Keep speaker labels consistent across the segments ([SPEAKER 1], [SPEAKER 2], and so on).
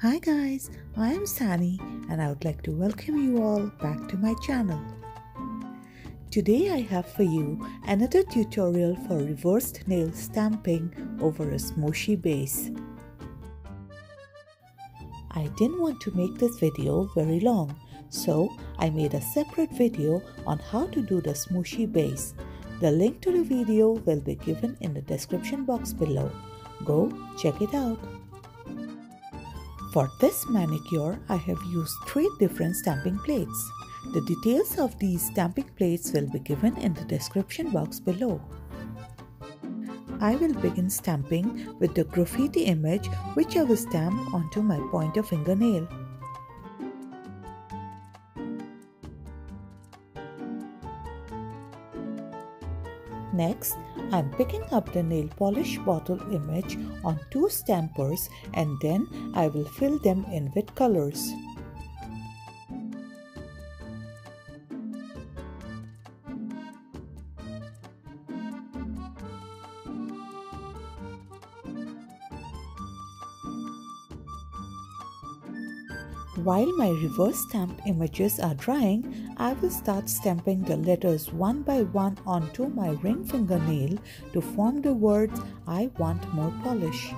[SPEAKER 1] Hi guys, I am Sany and I would like to welcome you all back to my channel. Today I have for you another tutorial for reversed nail stamping over a smooshy base. I didn't want to make this video very long, so I made a separate video on how to do the smooshy base. The link to the video will be given in the description box below. Go check it out. For this manicure, I have used 3 different stamping plates. The details of these stamping plates will be given in the description box below. I will begin stamping with the graffiti image which I will stamp onto my pointer fingernail. Next, I am picking up the nail polish bottle image on 2 stampers and then I will fill them in with colors. While my reverse stamped images are drying, I will start stamping the letters one by one onto my ring fingernail to form the words "I want more polish."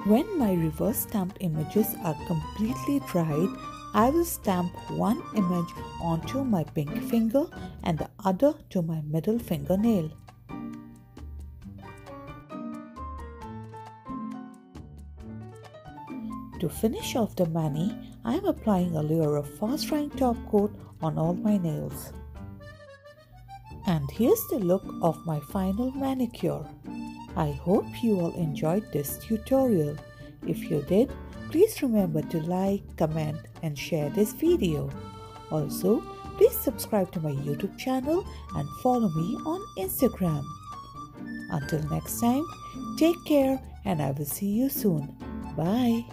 [SPEAKER 1] When my reverse stamped images are completely dried, I will stamp one image onto my pinky finger and the other to my middle fingernail. To finish off the mani, I am applying a layer of fast drying top coat on all my nails. And here's the look of my final manicure. I hope you all enjoyed this tutorial. If you did, please remember to like, comment and share this video. Also, please subscribe to my YouTube channel and follow me on Instagram. Until next time, take care and I will see you soon. Bye.